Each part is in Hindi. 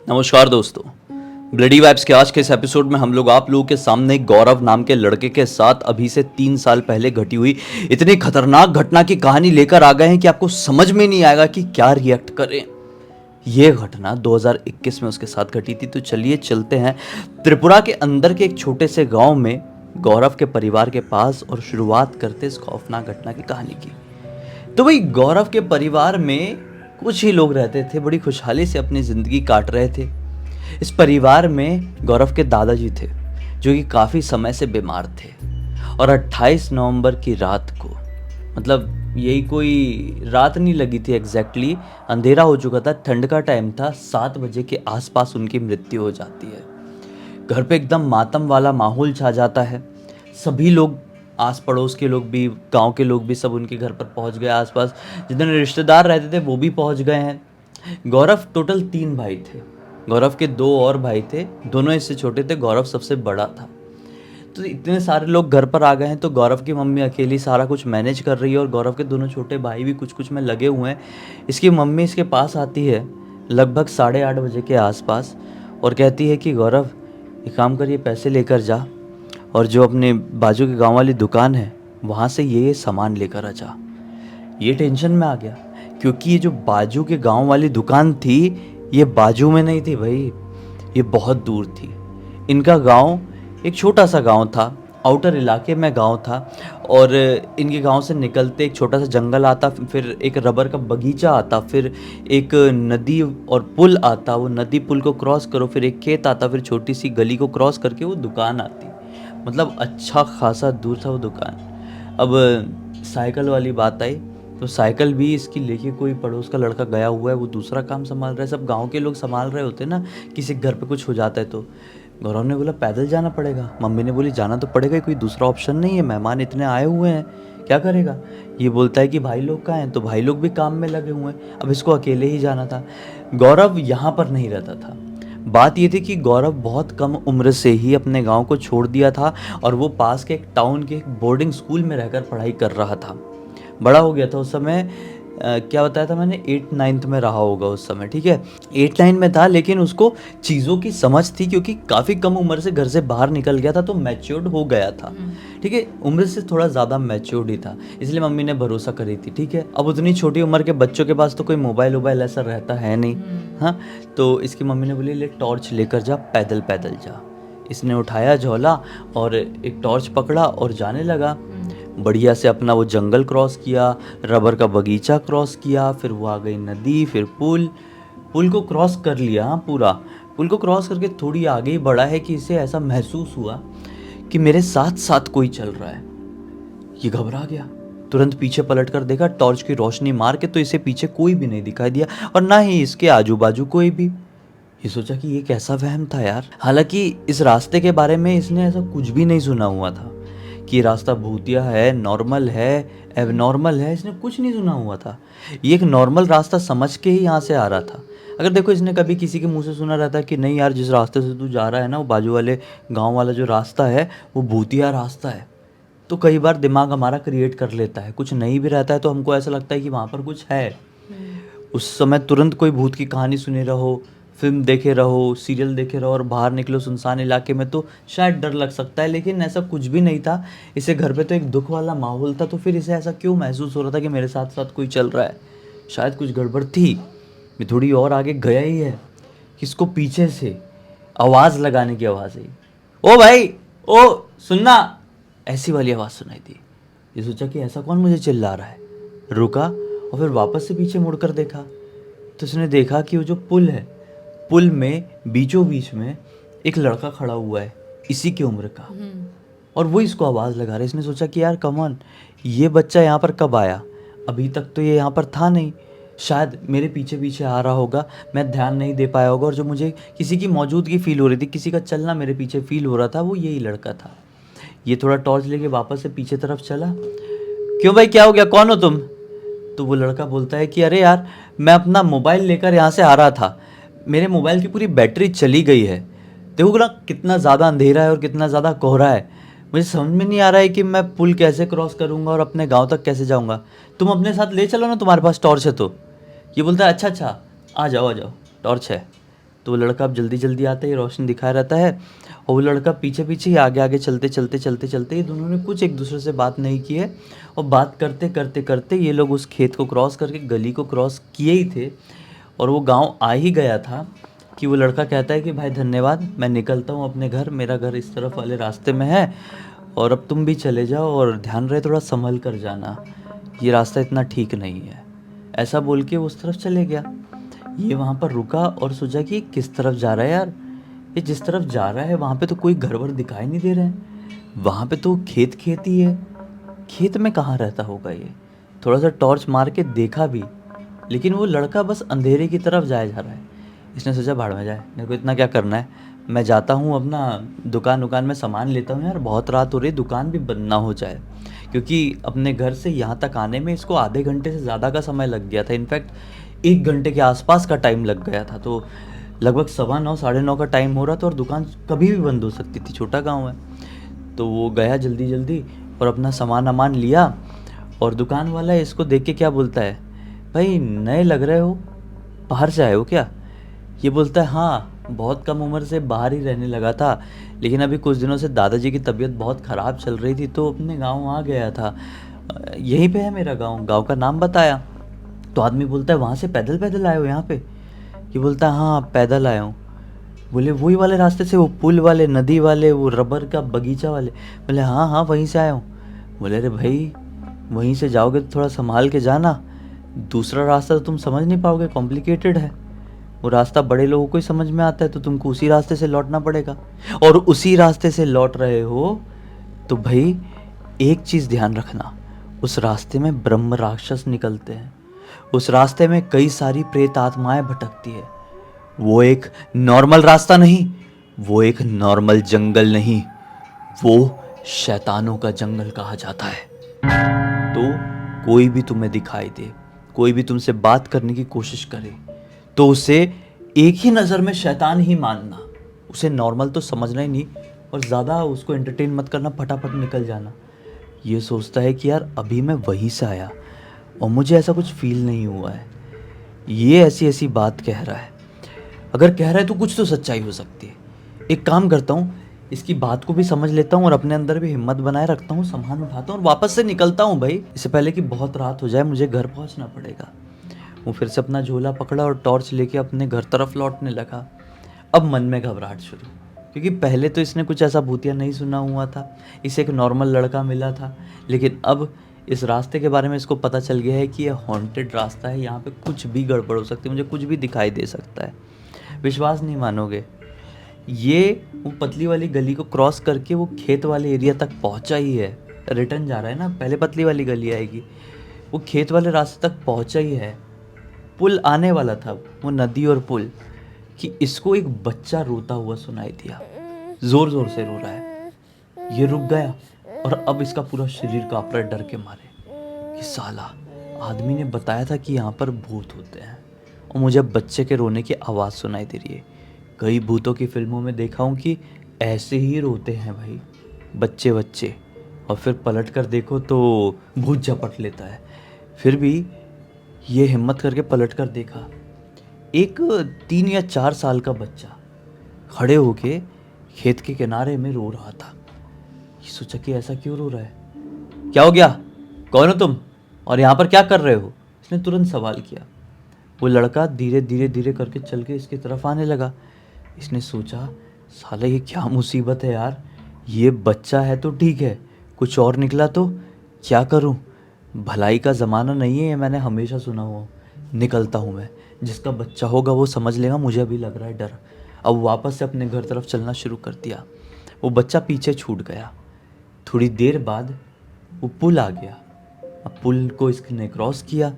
नमस्कार दोस्तों। ब्लडी वाइब्स के आज के इस एपिसोड में हम लोग आप लोगों के सामने गौरव नाम के लड़के के साथ अभी से 3 साल पहले घटी हुई इतनी खतरनाक घटना की कहानी लेकर आ गए हैं कि आपको समझ में नहीं आएगा कि क्या रिएक्ट करें। यह घटना 2021 में उसके साथ घटी थी। तो चलिए चलते हैं त्रिपुरा के अंदर के एक छोटे से गांव में गौरव के परिवार के पास और शुरुआत करते इस खौफनाक घटना की कहानी की। तो भाई गौरव के परिवार में कुछ ही लोग रहते थे, बड़ी खुशहाली से अपनी ज़िंदगी काट रहे थे। इस परिवार में गौरव के दादाजी थे जो कि काफ़ी समय से बीमार थे और 28 नवंबर की रात को, मतलब यही कोई रात नहीं लगी थी एग्जैक्टली, अंधेरा हो चुका था, ठंड का टाइम था, 7 बजे के आसपास उनकी मृत्यु हो जाती है। घर पे एकदम मातम वाला माहौल छा जाता है। सभी लोग, आस पड़ोस के लोग भी, गांव के लोग भी सब उनके घर पर पहुंच गए। आसपास जितने रिश्तेदार रहते थे वो भी पहुंच गए हैं। गौरव टोटल 3 भाई थे। गौरव के 2 और भाई थे, दोनों इससे छोटे थे, गौरव सबसे बड़ा था। तो इतने सारे लोग घर पर आ गए हैं। तो गौरव की मम्मी अकेली सारा कुछ मैनेज कर रही है और गौरव के दोनों छोटे भाई भी कुछ कुछ में लगे हुए हैं। इसकी मम्मी इसके पास आती है लगभग 8:30 बजे के आसपास और कहती है कि गौरव, एक काम कर, ये पैसे लेकर जा और जो अपने बाजू के गांव वाली दुकान है वहाँ से ये सामान लेकर आ जा। ये टेंशन में आ गया क्योंकि ये जो बाजू के गांव वाली दुकान थी ये बाजू में नहीं थी भाई, ये बहुत दूर थी। इनका गांव एक छोटा सा गांव था, आउटर इलाके में गांव था और इनके गांव से निकलते एक छोटा सा जंगल आता, फिर एक रबर का बगीचा आता, फिर एक नदी और पुल आता, वो नदी पुल को क्रॉस करो, फिर एक खेत आता, फिर छोटी सी गली को क्रॉस करके वो दुकान आती। मतलब अच्छा खासा दूर था वो दुकान। अब साइकिल वाली बात आई तो साइकिल भी इसकी लेके कोई पड़ोस का लड़का गया हुआ है, वो दूसरा काम संभाल रहा है। सब गांव के लोग संभाल रहे होते ना, किसी घर पे कुछ हो जाता है तो। गौरव ने बोला पैदल जाना पड़ेगा। मम्मी ने बोली जाना तो पड़ेगा, कोई दूसरा ऑप्शन नहीं है, मेहमान इतने आए हुए हैं, क्या करेगा। ये बोलता है कि भाई लोग कहाँ हैं, तो भाई लोग भी काम में लगे हुए हैं, अब इसको अकेले ही जाना था। गौरव यहाँ पर नहीं रहता था। बात ये थी कि गौरव बहुत कम उम्र से ही अपने गांव को छोड़ दिया था और वो पास के एक टाउन के एक बोर्डिंग स्कूल में रहकर पढ़ाई कर रहा था। बड़ा हो गया था उस समय, क्या बताया था मैंने, 8-9 में रहा होगा उस समय, ठीक है, 8-9 में था। लेकिन उसको चीज़ों की समझ थी क्योंकि काफ़ी कम उम्र से घर से बाहर निकल गया था तो मैच्योर्ड हो गया था, ठीक है, उम्र से थोड़ा ज़्यादा मैच्योर्ड ही था, इसलिए मम्मी ने भरोसा करी थी, ठीक है। अब उतनी छोटी उम्र के बच्चों के पास तो कोई मोबाइल वोबाइल ऐसा रहता है नहीं, हाँ। तो इसकी मम्मी ने बोली ले टॉर्च लेकर जा, पैदल पैदल जा। इसने उठाया झोला और एक टॉर्च पकड़ा और जाने लगा। बढ़िया से अपना वो जंगल क्रॉस किया, रबर का बगीचा क्रॉस किया, फिर वो आ गई नदी, फिर पुल को क्रॉस कर लिया। हाँ, पूरा पुल को क्रॉस करके थोड़ी आगे ही बढ़ा है कि इसे ऐसा महसूस हुआ कि मेरे साथ साथ कोई चल रहा है। ये घबरा गया, तुरंत पीछे पलट कर देखा, टॉर्च की रोशनी मार के तो इसे पीछे कोई भी नहीं दिखाई दिया और ना ही इसके आजू बाजू कोई भी। ये सोचा कि ये कैसा वहम था यार। हालांकि इस रास्ते के बारे में इसने ऐसा कुछ भी नहीं सुना हुआ था कि रास्ता भूतिया है, नॉर्मल है, एबनॉर्मल है, इसने कुछ नहीं सुना हुआ था। ये एक नॉर्मल रास्ता समझ के ही यहाँ से आ रहा था। अगर देखो इसने कभी किसी के मुंह से सुना रहता कि नहीं यार जिस रास्ते से तू जा रहा है ना वो बाजू वाले गांव वाला जो रास्ता है वो भूतिया रास्ता है, तो कई बार दिमाग हमारा क्रिएट कर लेता है, कुछ नहीं भी रहता है तो हमको ऐसा लगता है कि वहाँ पर कुछ है। उस समय तुरंत कोई भूत की कहानी सुने रहो, फिल्म देखे रहो, सीरियल देखे रहो और बाहर निकलो सुनसान इलाके में तो शायद डर लग सकता है, लेकिन ऐसा कुछ भी नहीं था। इसे घर पे तो एक दुख वाला माहौल था, तो फिर इसे ऐसा क्यों महसूस हो रहा था कि मेरे साथ साथ कोई चल रहा है, शायद कुछ गड़बड़ थी। मैं थोड़ी और आगे गया ही है कि इसको पीछे से आवाज़ लगाने की आवाज़ आई, ओ भाई, ओ सुनना, ऐसी वाली आवाज़ सुनाई दी। ये सोचा कि ऐसा कौन मुझे चिल्ला रहा है, रुका और फिर वापस से पीछे मुड़कर देखा तो उसने देखा कि वो जो पुल है, पुल में बीचों बीच में एक लड़का खड़ा हुआ है इसी की उम्र का और वो इसको आवाज़ लगा रहा है। इसने सोचा कि यार कमॉन, ये बच्चा यहाँ पर कब आया, अभी तक तो ये यहाँ पर था नहीं, शायद मेरे पीछे पीछे आ रहा होगा, मैं ध्यान नहीं दे पाया होगा और जो मुझे किसी की मौजूदगी फील हो रही थी, किसी का चलना मेरे पीछे फील हो रहा था, वो यही लड़का था। ये थोड़ा टॉर्च लेके वापस से पीछे तरफ चला, क्यों भाई क्या हो गया, कौन हो तुम। तो वो लड़का बोलता है कि अरे यार मैं अपना मोबाइल लेकर यहाँ से आ रहा था, मेरे मोबाइल की पूरी बैटरी चली गई है, देखो ना कितना ज़्यादा अंधेरा है और कितना ज़्यादा कोहरा है, मुझे समझ में नहीं आ रहा है कि मैं पुल कैसे क्रॉस करूँगा और अपने गांव तक कैसे जाऊँगा, तुम अपने साथ ले चलो ना, तुम्हारे पास टॉर्च है तो। ये बोलता है अच्छा अच्छा आ जाओ टॉर्च है। तो वो लड़का अब जल्दी जल्दी आता है, रोशनी दिखाया रहता है, और वो लड़का पीछे पीछे ही आगे आगे चलते चलते चलते चलते ये दोनों ने कुछ एक दूसरे से बात नहीं की है, और बात करते करते करते ये लोग उस खेत को क्रॉस करके गली को क्रॉस किए ही थे, और वो गांव आ ही गया था कि वो लड़का कहता है कि भाई धन्यवाद, मैं निकलता हूँ अपने घर, मेरा घर इस तरफ वाले रास्ते में है, और अब तुम भी चले जाओ और ध्यान रहे थोड़ा संभल कर जाना, ये रास्ता इतना ठीक नहीं है। ऐसा बोल के वो उस तरफ चले गया। ये वहाँ पर रुका और सोचा कि किस तरफ जा रहा है यार, ये जिस तरफ जा रहा है वहाँ पे तो कोई घर वर दिखाई नहीं दे रहे हैं, वहाँ पे तो खेत खेत ही है, खेत में कहाँ रहता होगा ये। थोड़ा सा टॉर्च मार के देखा भी, लेकिन वो लड़का बस अंधेरे की तरफ जाया जा रहा है। इसने सोचा भाड़ में जाए, मेरे को इतना क्या करना है, मैं जाता हूँ अपना दुकान में सामान लेता हूँ यार, बहुत रात हो रही, दुकान भी बंद ना हो जाए, क्योंकि अपने घर से यहाँ तक आने में इसको आधे घंटे से ज़्यादा का समय लग गया था, इनफैक्ट 1 घंटे के आसपास का टाइम लग गया था। तो लगभग 9:15 9:30 का टाइम हो रहा था, और दुकान कभी भी बंद हो सकती थी, छोटा गाँव है। तो वो गया जल्दी जल्दी और अपना सामान लिया, और दुकान वाला इसको देख के क्या बोलता है, भाई नए लग रहे हो, बाहर से आए हो क्या? ये बोलता है हाँ, बहुत कम उम्र से बाहर ही रहने लगा था, लेकिन अभी कुछ दिनों से दादाजी की तबीयत बहुत ख़राब चल रही थी, तो अपने गांव आ गया था, यहीं पे है मेरा गांव का नाम बताया। तो आदमी बोलता है वहाँ से पैदल पैदल आए हो यहाँ पे? ये बोलता है हाँ पैदल आया हूँ। बोले वही वाले रास्ते से, वो पुल वाले, नदी वाले, वो रबर का बगीचा वाले? बोले हाँ हाँ वहीं से आया हूँ। बोले अरे भाई वहीं से जाओगे तो थोड़ा संभाल के जाना, दूसरा रास्ता तो तुम समझ नहीं पाओगे, कॉम्प्लिकेटेड है, वो रास्ता बड़े लोगों को ही समझ में आता है, तो तुमको उसी रास्ते से लौटना पड़ेगा, और उसी रास्ते से लौट रहे हो तो भाई एक चीज़ ध्यान रखना, उस रास्ते में ब्रह्म राक्षस निकलते हैं, उस रास्ते में कई सारी प्रेत आत्माएं भटकती है, वो एक नॉर्मल रास्ता नहीं, वो एक नॉर्मल जंगल नहीं, वो शैतानों का जंगल कहा जाता है। तो कोई भी तुम्हें दिखाई दे, कोई भी तुमसे बात करने की कोशिश करे, तो उसे एक ही नज़र में शैतान ही मानना, उसे नॉर्मल तो समझना ही नहीं, और ज़्यादा उसको एंटरटेन मत करना, फटाफट निकल जाना। ये सोचता है कि यार अभी मैं वहीं से आया और मुझे ऐसा कुछ फील नहीं हुआ है, ये ऐसी ऐसी बात कह रहा है, अगर कह रहा है तो कुछ तो सच्चाई हो सकती है। एक काम करता हूँ, इसकी बात को भी समझ लेता हूँ और अपने अंदर भी हिम्मत बनाए रखता हूँ, सामान उठाता हूँ और वापस से निकलता हूँ भाई, इससे पहले कि बहुत रात हो जाए, मुझे घर पहुँचना पड़ेगा। वो फिर से अपना झोला पकड़ा और टॉर्च लेके अपने घर तरफ लौटने लगा। अब मन में घबराहट शुरू, क्योंकि पहले तो इसने कुछ ऐसा भूतिया नहीं सुना हुआ था, इसे एक नॉर्मल लड़का मिला था, लेकिन अब इस रास्ते के बारे में इसको पता चल गया है कि यह हॉन्टेड रास्ता है, यहाँ पे कुछ भी गड़बड़ हो सकती है, मुझे कुछ भी दिखाई दे सकता है। विश्वास नहीं मानोगे, ये वो पतली वाली गली को क्रॉस करके वो खेत वाले एरिया तक पहुँचा ही है, रिटर्न जा रहा है ना, पहले पतली वाली गली आएगी, वो खेत वाले रास्ते तक पहुँचा ही है। पुल आने वाला था, वो नदी और पुल, कि इसको एक बच्चा रोता हुआ सुनाई दिया, जोर जोर से रो रहा है। ये रुक गया और अब इसका पूरा शरीर कांप रहा है डर के मारे कि साला आदमी ने बताया था कि यहाँ पर भूत होते हैं, और मुझे बच्चे के रोने की आवाज़ सुनाई दे रही है। कई भूतों की फिल्मों में देखा हूँ कि ऐसे ही रोते हैं भाई बच्चे, और फिर पलट कर देखो तो भूत झपट लेता है। फिर भी ये हिम्मत करके पलट कर देखा, एक 3 या 4 साल का बच्चा खड़े होके खेत के किनारे में रो रहा था। ये सोचा कि ऐसा क्यों रो रहा है, क्या हो गया, कौन हो तुम और यहाँ पर क्या कर रहे हो? इसने तुरंत सवाल किया। वो लड़का धीरे धीरे करके चल के इसकी तरफ आने लगा। इसने सोचा साला ये क्या मुसीबत है यार, ये बच्चा है तो ठीक है, कुछ और निकला तो क्या करूँ, भलाई का ज़माना नहीं है ये, मैंने हमेशा सुना हुआ। निकलता हूँ मैं, जिसका बच्चा होगा वो समझ लेगा, मुझे अभी लग रहा है डर। अब वापस से अपने घर तरफ चलना शुरू कर दिया। वो बच्चा पीछे छूट गया। थोड़ी देर बाद वो पुल आ गया। अब पुल को इसने क्रॉस किया,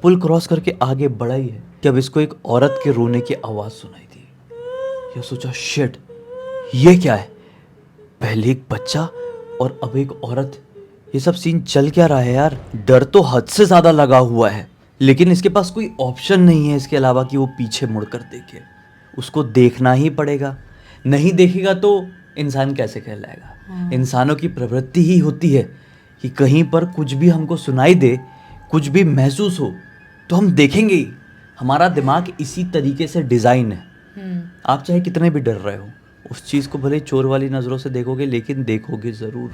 पुल क्रॉस करके आगे बढ़ा ही है कि अब इसको एक औरत के रोने की आवाज़ सुनाई दी। यह सोचा शिट, ये क्या है, पहले एक बच्चा और अब एक औरत, ये सब सीन चल क्या रहा है यार। डर तो हद से ज़्यादा लगा हुआ है, लेकिन इसके पास कोई ऑप्शन नहीं है इसके अलावा कि वो पीछे मुड़कर देखे। उसको देखना ही पड़ेगा, नहीं देखेगा तो इंसान कैसे कहलाएगा। इंसानों की प्रवृत्ति ही होती है कि कहीं पर कुछ भी हमको सुनाई दे, कुछ भी महसूस हो तो हम देखेंगे ही। हमारा दिमाग इसी तरीके से डिज़ाइन है। आप चाहे कितने भी डर रहे हो, उस चीज़ को भले ही चोर वाली नज़रों से देखोगे, लेकिन देखोगे ज़रूर।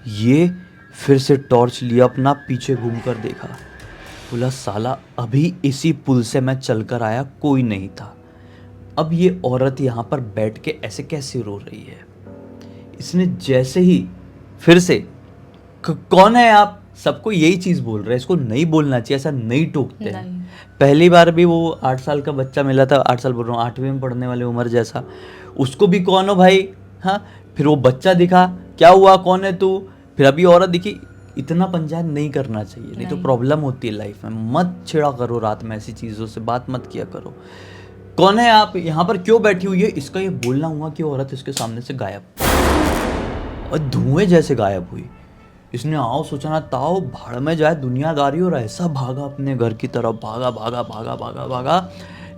ये फिर से टॉर्च लिया अपना, पीछे घूम कर देखा, बोला साला अभी इसी पुल से मैं चल कर आया, कोई नहीं था। अब ये औरत यहाँ पर बैठ के ऐसे कैसे रो रही है। इसने जैसे ही फिर से कौन है आप, सबको यही चीज़ बोल रहे हैं, इसको नहीं बोलना चाहिए, ऐसा नहीं टोकते हैं। पहली बार भी वो 8 साल का बच्चा मिला था, 8 साल बोल रहा हूँ, 8वीं में पढ़ने वाले उम्र जैसा, उसको भी कौन हो भाई, हाँ। फिर वो बच्चा दिखा, क्या हुआ, कौन है तू, फिर अभी औरत दिखी। इतना पंचायत नहीं करना चाहिए, नहीं तो प्रॉब्लम होती है लाइफ में। मत छेड़ा करो रात में ऐसी चीज़ों से, बात मत किया करो। कौन है आप, यहाँ पर क्यों बैठी हुई है, इसका ये बोलना हुआ कि औरत इसके सामने से गायब, और धुएं जैसे गायब हुई। इसने आओ सोचा ना ताओ, भाड़ में जाए दुनियादारी, और ऐसा भागा अपने घर की तरफ, भागा भागा भागा भागा भागा।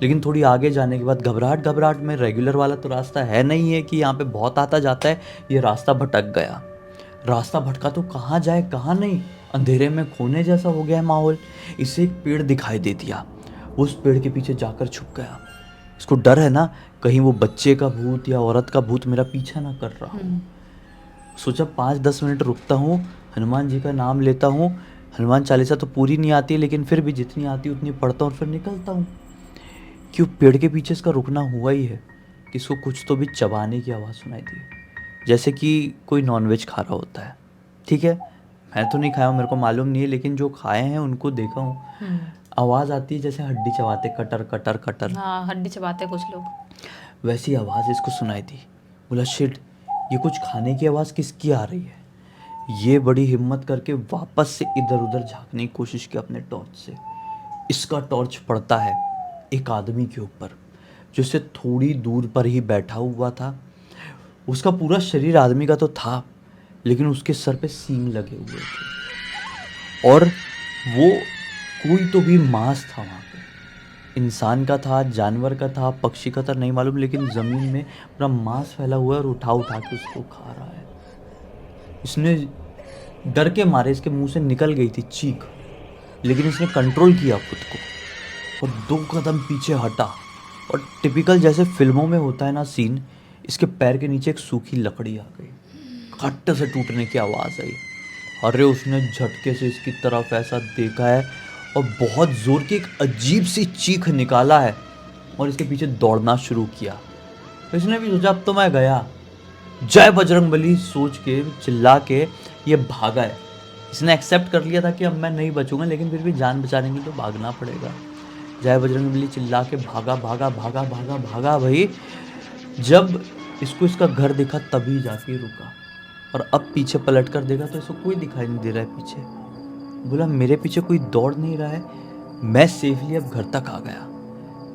लेकिन थोड़ी आगे जाने के बाद घबराहट में, रेगुलर वाला तो रास्ता है नहीं है कि यहाँ पे बहुत आता जाता है, ये रास्ता भटक गया। रास्ता भटका तो कहाँ जाए कहाँ नहीं, अंधेरे में खोने जैसा हो गया है माहौल। इसे एक पेड़ दिखाई दे दिया, उस पेड़ के पीछे जाकर छुप गया। इसको डर है ना, कहीं वो बच्चे का भूत या औरत का भूत मेरा पीछा ना कर रहा हो। सोचा 5-10 मिनट रुकता हूँ, हनुमान जी का नाम लेता हूँ। हनुमान चालीसा तो पूरी नहीं आती है, लेकिन फिर भी जितनी आती है उतनी पढ़ता हूँ और फिर निकलता हूँ। क्यों पेड़ के पीछे इसका रुकना हुआ ही है कि इसको कुछ तो भी चबाने की आवाज़ सुनाई दी, जैसे कि कोई नॉनवेज खा रहा होता है। ठीक है, मैं तो नहीं खाया हूँ, मेरे को मालूम नहीं है, लेकिन जो खाए हैं उनको देखा हूँ। आवाज़ आती है जैसे हड्डी चबाते, कटर कटर कटर। हाँ, हड्डी चबाते कुछ लोग। वैसी आवाज़ इसको सुनाई दी। बोला शिट, ये कुछ खाने की आवाज़ किसकी आ रही है। ये बड़ी हिम्मत करके वापस से इधर उधर झांकने की कोशिश की अपने टॉर्च से। इसका टॉर्च पड़ता है एक आदमी के ऊपर, जो इससे थोड़ी दूर पर ही बैठा हुआ था। उसका पूरा शरीर आदमी का तो था, लेकिन उसके सर पे सींग लगे हुए थे, और वो कोई तो भी मांस था वहाँ पे। इंसान का था, जानवर का था, पक्षी का था, नहीं मालूम, लेकिन ज़मीन में पूरा मांस फैला हुआ है और उठा उठा के उसको खा रहा है। इसने डर के मारे, इसके मुंह से निकल गई थी चीख, लेकिन इसने कंट्रोल किया खुद को और 2 कदम पीछे हटा। और टिपिकल जैसे फिल्मों में होता है ना सीन, इसके पैर के नीचे एक सूखी लकड़ी आ गई, खट से टूटने की आवाज़ आई। अरे उसने झटके से इसकी तरफ ऐसा देखा है और बहुत ज़ोर की एक अजीब सी चीख निकाला है और इसके पीछे दौड़ना शुरू किया। तो इसने भी सोचा अब तो मैं गया, जय बजरंगबली सोच के चिल्ला के ये भागा है। इसने एक्सेप्ट कर लिया था कि अब मैं नहीं बचूंगा, लेकिन फिर भी जान बचाने के लिए तो भागना पड़ेगा। जय बजरंगबली चिल्ला के भागा भागा भागा भागा भागा भाई। जब इसको इसका घर दिखा तभी जाके रुका, और अब पीछे पलट कर देखा तो इसको कोई दिखाई नहीं दे रहा है पीछे। बोला मेरे पीछे कोई दौड़ नहीं रहा है, मैं सेफली अब घर तक आ गया,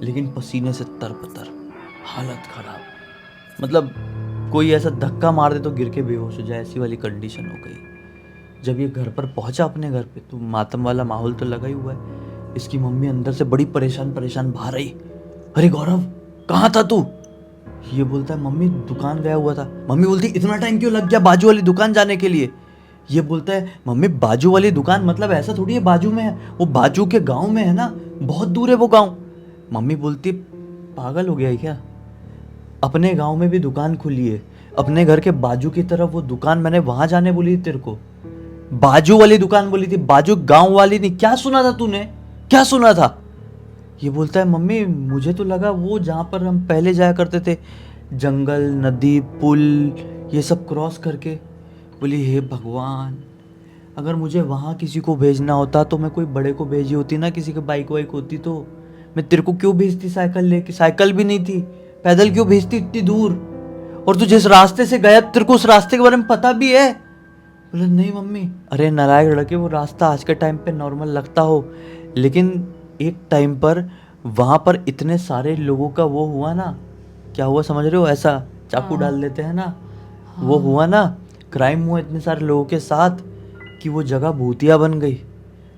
लेकिन पसीने से तरबतर, हालत खराब। मतलब कोई ऐसा धक्का मार दे तो गिर के बेहोश हो जाए, ऐसी वाली कंडीशन हो गई। जब ये घर पर पहुंचा अपने घर पे तो मातम वाला माहौल तो लगा ही हुआ है। इसकी मम्मी अंदर से बड़ी परेशान परेशान बाहर आई, अरे गौरव कहाँ था तू। ये बोलता है मम्मी दुकान गया हुआ था। मम्मी बोलती इतना टाइम क्यों लग गया बाजू वाली दुकान जाने के लिए। ये बोलता है मम्मी बाजू वाली दुकान मतलब ऐसा थोड़ी है बाजू में है, वो बाजू के गांव में है ना, बहुत दूर है वो गांव। मम्मी बोलती पागल हो गया है क्या, अपने गांव में भी दुकान खुली है, अपने घर के बाजू की तरफ वो दुकान, मैंने वहां जाने बोली थी तेरे को, बाजू वाली दुकान बोली थी, बाजू गांव वाली नहीं। क्या सुना था तूने, क्या सुना था। ये बोलता है मम्मी मुझे तो लगा वो जहाँ पर हम पहले जाया करते थे, जंगल नदी पुल ये सब क्रॉस करके। बोली हे भगवान, अगर मुझे वहाँ किसी को भेजना होता तो मैं कोई बड़े को भेजी होती ना, किसी की बाइक वाइक होती तो। मैं तेरे को क्यों भेजती साइकिल लेके, साइकिल भी नहीं थी, पैदल क्यों भेजती इतनी दूर। और तू जिस रास्ते से गया तेरे को उस रास्ते के बारे में पता भी है। बोले नहीं मम्मी। अरे नालायक लड़के, वो रास्ता आज के टाइम पे नॉर्मल लगता हो, लेकिन एक टाइम पर वहाँ पर इतने सारे लोगों का वो हुआ ना, क्या हुआ समझ रहे हो, ऐसा चाकू डाल देते हैं ना, वो हुआ ना, क्राइम हुआ इतने सारे लोगों के साथ कि वो जगह भूतिया बन गई।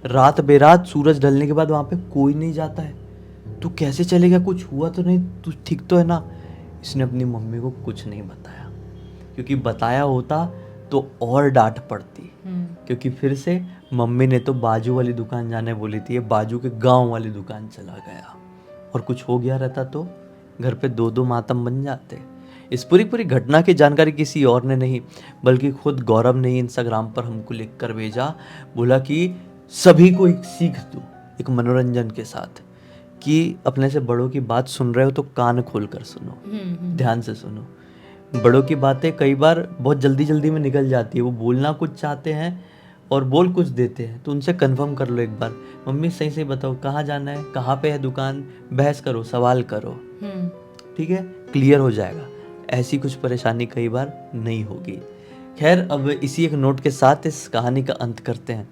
रात बेरात सूरज ढलने के बाद वहाँ पे कोई नहीं जाता है। तू कैसे चलेगा, कुछ हुआ तो नहीं, तू ठीक तो है ना। इसने अपनी मम्मी को कुछ नहीं बताया, क्योंकि बताया होता तो और डांट पड़ती, क्योंकि फिर से मम्मी ने तो बाजू वाली दुकान जाने बोली थी, ये बाजू के गांव वाली दुकान चला गया, और कुछ हो गया रहता तो घर पे 2-2 मातम बन जाते। इस पूरी घटना की जानकारी किसी और ने नहीं बल्कि खुद गौरव ने ही इंस्टाग्राम पर हमको लिख कर भेजा। बोला कि सभी को एक सीख दो, एक मनोरंजन के साथ, कि अपने से बड़ों की बात सुन रहे हो तो कान खोल कर सुनो, ध्यान से सुनो। बड़ों की बातें कई बार बहुत जल्दी में निकल जाती है। वो बोलना कुछ चाहते हैं और बोल कुछ देते हैं, तो उनसे कंफर्म कर लो एक बार, मम्मी सही बताओ कहाँ जाना है, कहाँ पे है दुकान, बहस करो, सवाल करो, ठीक है, क्लियर हो जाएगा। ऐसी कुछ परेशानी कई बार नहीं होगी। खैर, अब इसी एक नोट के साथ इस कहानी का अंत करते हैं।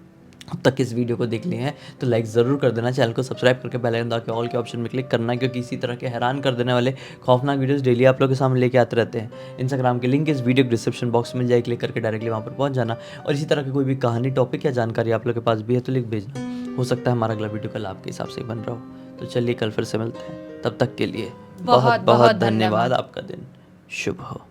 अब तक इस वीडियो को देख लिए हैं तो लाइक ज़रूर कर देना, चैनल को सब्सक्राइब करके बेल आइकन दबा के ऑल के ऑप्शन में क्लिक करना, क्योंकि इसी तरह के हैरान कर देने वाले खौफनाक वीडियोस डेली आप लोगों के सामने लेके आते रहते हैं। इंस्टाग्राम की लिंक इस वीडियो के डिस्क्रिप्शन बॉक्स में जाए, क्लिक करके डायरेक्टली वहाँ पर पहुँच जाना। और इसी तरह की कोई भी कहानी, टॉपिक या जानकारी आप लोग के पास भी है तो लिख भेजना। हो सकता है हमारा अगला वीडियो कल आपके हिसाब से बन रहा हो। तो चलिए कल फिर से मिलते हैं, तब तक के लिए बहुत बहुत धन्यवाद। आपका दिन शुभ हो।